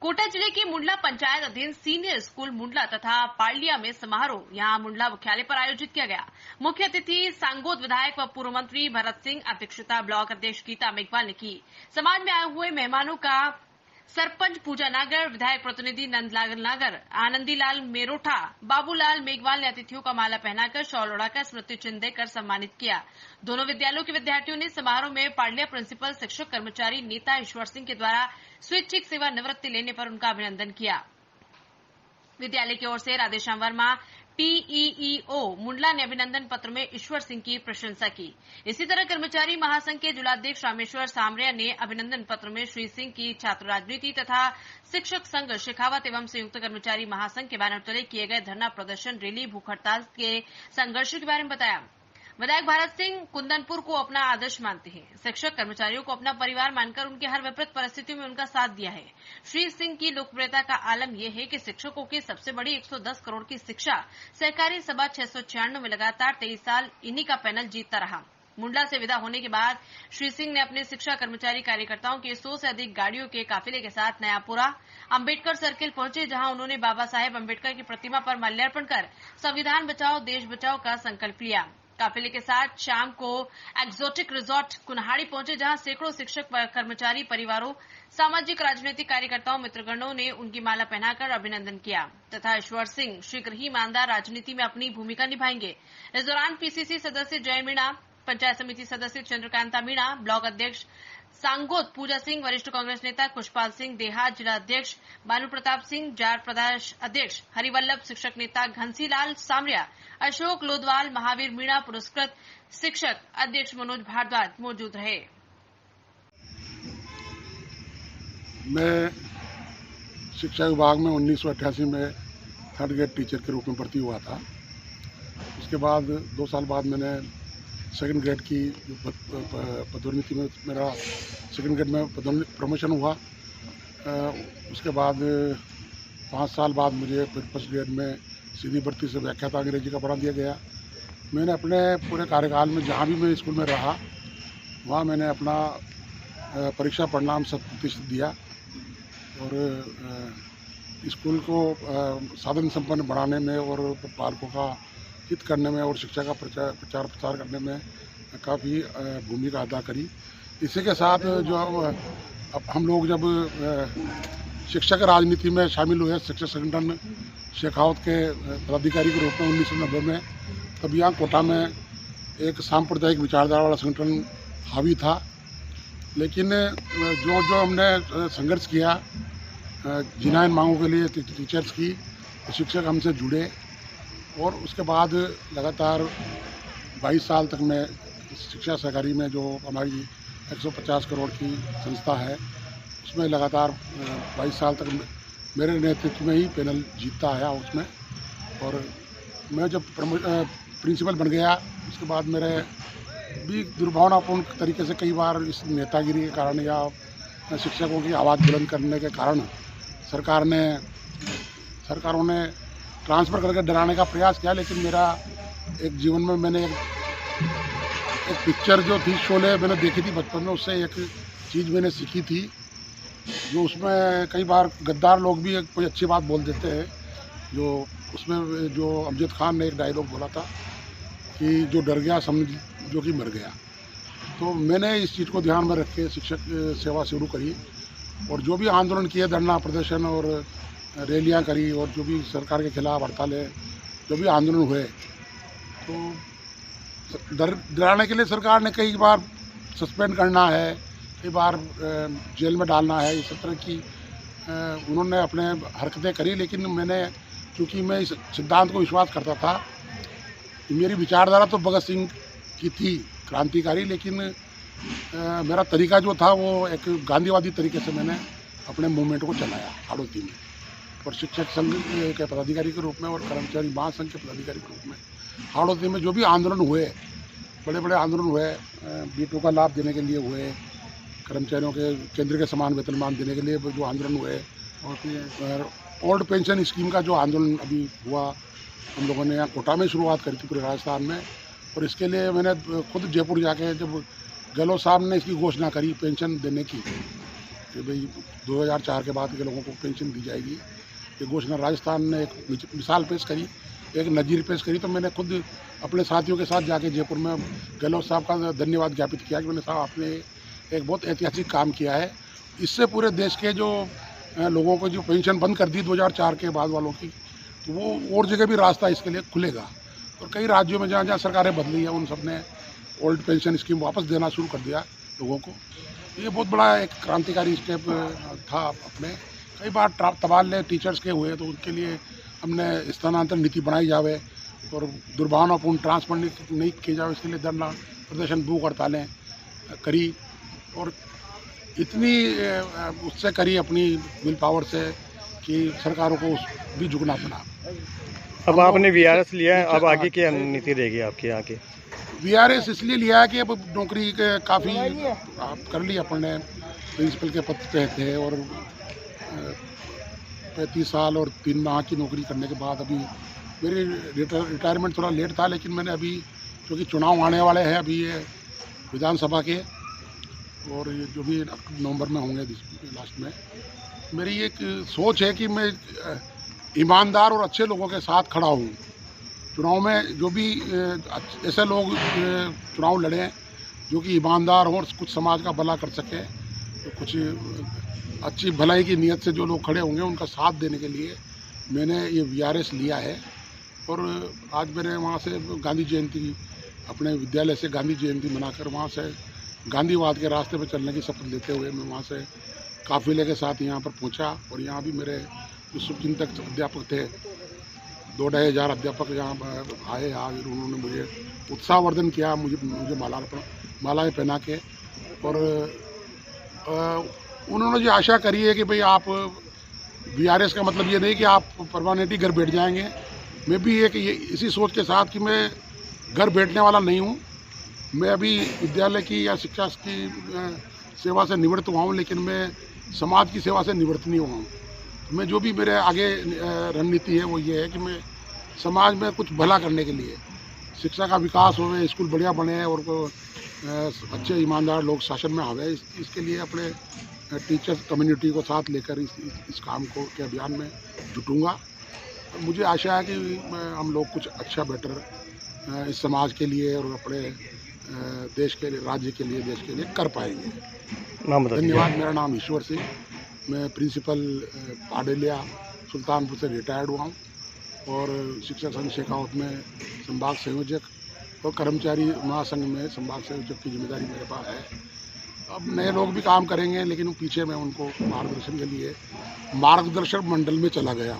कोटा जिले की मुंडला पंचायत अधीन सीनियर स्कूल मुंडला तथा पार्लिया में समारोह यहां मुंडला मुख्यालय पर आयोजित किया गया। मुख्य अतिथि सांगोद विधायक व पूर्व मंत्री भरत सिंह, अध्यक्षता ब्लॉक अध्यक्ष गीता मेघवाल ने की। समाज में आए हुए मेहमानों का सरपंच पूजा नागर, विधायक प्रतिनिधि नंदलाल नागर, आनंदीलाल मेरोठा, बाबूलाल मेघवाल ने अतिथियों का माला पहनाकर शॉल ओढ़ाकर स्मृति चिन्ह देकर सम्मानित किया। दोनों विद्यालयों के विद्यार्थियों ने समारोह में पार्लिया प्रिंसिपल, शिक्षक, कर्मचारी नेता ईश्वर सिंह के द्वारा स्वैच्छिक सेवानिवृत्ति लेने पर उनका अभिनंदन किया। विद्यालय की ओर से राधेश्याम वर्मा, पीईईओ मुंडला ने अभिनंदन पत्र में ईश्वर सिंह की प्रशंसा की। इसी तरह कर्मचारी महासंघ के जिलाध्यक्ष रामेश्वर सामरिया ने अभिनंदन पत्र में श्री सिंह की छात्र राजनीति तथा शिक्षक संघ शेखावत एवं संयुक्त कर्मचारी महासंघ के बैनर तले किए गए धरना प्रदर्शन, रैली, भूख हड़ताल के संघर्ष के बारे में बताया। विधायक भरत सिंह कुंदनपुर को अपना आदर्श मानते हैं। शिक्षक कर्मचारियों को अपना परिवार मानकर उनके हर विपरीत परिस्थितियों में उनका साथ दिया है। श्री सिंह की लोकप्रियता का आलम यह है कि शिक्षकों की सबसे बड़ी 110 करोड़ की शिक्षा सहकारी सभा 696 में लगातार 23 साल इन्हीं का पैनल जीतता रहा। मुंडला से विदा होने के बाद श्री सिंह ने अपने शिक्षा कर्मचारी कार्यकर्ताओं के 100 से अधिक गाड़ियों के काफिले के साथ नयापुरा अंबेडकर सर्किल पहुंचे, जहां उन्होंने बाबा साहेब अंबेडकर की प्रतिमा पर माल्यार्पण कर संविधान बचाओ देश बचाओ का संकल्प लिया। काफिले के साथ शाम को एक्सोटिक रिजॉर्ट कुन्हाड़ी पहुंचे, जहां सैकड़ों शिक्षक कर्मचारी परिवारों, सामाजिक राजनीतिक कार्यकर्ताओं, मित्रगणों ने उनकी माला पहनाकर अभिनंदन किया तथा ईश्वर सिंह शीघ्र ही ईमानदार राजनीति में अपनी भूमिका निभाएंगे। इस दौरान पीसीसी सदस्य जय मीणा, पंचायत समिति सदस्य चंद्रकांता मीणा, ब्लॉक अध्यक्ष सांगोद पूजा सिंह, वरिष्ठ कांग्रेस नेता खुशपाल सिंह देहात, जिला अध्यक्ष भानु प्रताप सिंह, जार प्रदेश अध्यक्ष हरिवल्लभ, शिक्षक नेता घंसीलाल सामरिया, अशोक लोधवाल, महावीर मीणा, पुरस्कृत शिक्षक अध्यक्ष मनोज भारद्वाज मौजूद रहे। मैं शिक्षा विभाग में 1988 में थर्ड ग्रेड टीचर के रूप में भर्ती हुआ था। उसके बाद 2 साल बाद मैंने सेकंड ग्रेड की पदोन्नति में मेरा सेकंड ग्रेड में प्रमोशन हुआ। उसके बाद 5 साल बाद मुझे फिर फर्स्ट ग्रेड में सीधी भर्ती से व्याख्याता अंग्रेजी का पढ़ा दिया गया। मैंने अपने पूरे कार्यकाल में जहाँ भी मैं स्कूल में रहा वहाँ मैंने अपना परीक्षा परिणाम 100% दिया और स्कूल को साधन संपन्न बनाने में और बालकों का हित करने में और शिक्षा का प्रचार प्रसार करने में काफ़ी भूमिका अदा करी। इसी के साथ जो अब हम लोग जब शिक्षक राजनीति में शामिल हुए, शिक्षक संगठन शेखावत के पदाधिकारी के रूप में 1990 में, तब यहाँ कोटा में एक सांप्रदायिक विचारधारा वाला संगठन हावी था। लेकिन जो हमने संघर्ष किया जिनायन मांगों के लिए टीचर्स की, तो शिक्षक हमसे जुड़े और उसके बाद लगातार 22 साल तक मैं शिक्षा सहकारी में जो हमारी 150 करोड़ की संस्था है उसमें लगातार 22 साल तक मेरे नेतृत्व में ही पैनल जीतता आया उसमें। और मैं जब प्रिंसिपल बन गया उसके बाद मेरे भी दुर्भावनापूर्ण तरीके से कई बार इस नेतागिरी के कारण या शिक्षकों की आवाज़ बुलंद करने के कारण सरकारों ने ट्रांसफ़र करके डराने का प्रयास किया। लेकिन मेरा एक जीवन में मैंने एक पिक्चर जो थी शोले मैंने देखी थी बचपन में, उससे एक चीज़ मैंने सीखी थी जो उसमें कई बार गद्दार लोग भी कोई अच्छी बात बोल देते हैं। जो उसमें जो अमजद खान ने एक डायलॉग बोला था कि जो डर गया समझ जो कि मर गया। तो मैंने इस चीज़ को ध्यान में रख के शिक्षक सेवा शुरू करी और जो भी आंदोलन किए, धरना प्रदर्शन और रैलियाँ करी और जो भी सरकार के खिलाफ हड़तालें जो भी आंदोलन हुए, तो डराने के लिए सरकार ने कई बार सस्पेंड करना है, कई बार जेल में डालना है, इस तरह की उन्होंने अपने हरकतें करी। लेकिन मैंने चूँकि मैं इस सिद्धांत को विश्वास करता था, मेरी विचारधारा तो भगत सिंह की थी क्रांतिकारी, लेकिन मेरा तरीका जो था वो एक गांधीवादी तरीके से मैंने अपने मूवमेंट को चलाया हाड़ौती में। और शिक्षक संघ के पदाधिकारी के रूप में और कर्मचारी महासंघ के पदाधिकारी के रूप में हाड़ौती में जो भी आंदोलन हुए, बड़े बड़े आंदोलन हुए, B2 का लाभ देने के लिए हुए, कर्मचारियों के केंद्र के समान वेतनमान देने के लिए जो आंदोलन हुए, और ओल्ड पेंशन स्कीम का जो आंदोलन अभी हुआ, हम लोगों ने यहाँ कोटा में शुरुआत करी थी पूरे राजस्थान में। और इसके लिए मैंने खुद जयपुर जाके जब गहलोत साहब ने इसकी घोषणा करी पेंशन देने की, कि भाई 2004 के बाद के लोगों को पेंशन दी जाएगी। ये घोषणा राजस्थान ने एक मिसाल पेश करी, एक नज़ीर पेश करी। तो मैंने खुद अपने साथियों के साथ जाके जयपुर में गहलोत साहब का धन्यवाद ज्ञापित किया कि मैंने साहब आपने एक बहुत ऐतिहासिक काम किया है। इससे पूरे देश के जो लोगों को जो पेंशन बंद कर दी 2004 के बाद वालों की, तो वो और जगह भी रास्ता इसके लिए खुलेगा। और कई राज्यों में जहाँ जहाँ सरकारें बदली हैं उन सब ने ओल्ड पेंशन स्कीम वापस देना शुरू कर दिया लोगों को। ये बहुत बड़ा एक क्रांतिकारी स्टेप था। अपने कई बार तबादले टीचर्स के हुए तो उनके लिए हमने स्थानांतरण नीति बनाई जावे और दुर्भावनापूर्ण ट्रांसफर नहीं किए जाए, इसके लिए धरना प्रदर्शन भूख हड़तालें करी और इतनी उससे करी अपनी विल पावर से कि सरकारों को भी झुकना पड़ा। अब आपने वीआरएस लिया है, अब आगे क्या नीति रहेगी आपके यहाँ की? वीआरएस इसलिए लिया है कि अब नौकरी के काफ़ी कर ली अपने, प्रिंसिपल के पद पे थे और 35 साल और 3 माह की नौकरी करने के बाद अभी मेरी रिटायरमेंट थोड़ा लेट था, लेकिन मैंने अभी क्योंकि चुनाव आने वाले हैं अभी ये विधानसभा के और ये जो भी नवंबर में होंगे लास्ट में, मेरी एक सोच है कि मैं ईमानदार और अच्छे लोगों के साथ खड़ा हूँ। चुनाव में जो भी ऐसे लोग चुनाव लड़ें जो कि ईमानदार हों और कुछ समाज का भला कर सकें, तो कुछ अच्छी भलाई की नीयत से जो लोग खड़े होंगे उनका साथ देने के लिए मैंने ये वीआरएस लिया है। और आज मैंने वहाँ से गांधी जयंती, अपने विद्यालय से गांधी जयंती मनाकर वहाँ से गांधीवाद के रास्ते पर चलने की शपथ लेते हुए मैं वहाँ से काफिले के साथ यहाँ पर पहुँचा। और यहाँ भी मेरे जो शुभचिंतक अध्यापक थे, 2-2.5 हज़ार अध्यापक यहाँ आए। आज उन्होंने मुझे उत्साहवर्धन किया, मुझे मालाएं पहना के, और उन्होंने जो आशा करी है कि भाई आप वीआरएस का मतलब ये नहीं कि आप परमानेंटली घर बैठ जाएंगे। मैं भी एक इसी सोच के साथ कि मैं घर बैठने वाला नहीं हूँ। मैं अभी विद्यालय की या शिक्षा की सेवा से निवृत्त हुआ हूँ, लेकिन मैं समाज की सेवा से निवृत्त नहीं हुआ हूँ। मैं जो भी मेरे आगे रणनीति है वो ये है कि मैं समाज में कुछ भला करने के लिए, शिक्षा का विकास होवे, स्कूल बढ़िया बने और अच्छे ईमानदार लोग शासन में आवे, इसके लिए अपने टीचर्स कम्युनिटी को साथ लेकर इस काम को के अभियान में जुटूंगा। मुझे आशा है कि हम लोग कुछ अच्छा बेटर इस समाज के लिए और अपने देश के लिए, राज्य के लिए, देश के लिए कर पाएंगे। धन्यवाद। मेरा नाम ईश्वर सिंह, मैं प्रिंसिपल पाडेलिया सुल्तानपुर से रिटायर्ड हुआ हूँ और शिक्षक संघ शेखावत में संभाग संयोजक और कर्मचारी महासंघ में संभाग संयोजक की जिम्मेदारी मेरे पास है। अब नए लोग भी काम करेंगे, लेकिन पीछे मैं उनको मार्गदर्शन के लिए मार्गदर्शक मंडल में चला गया हूँ।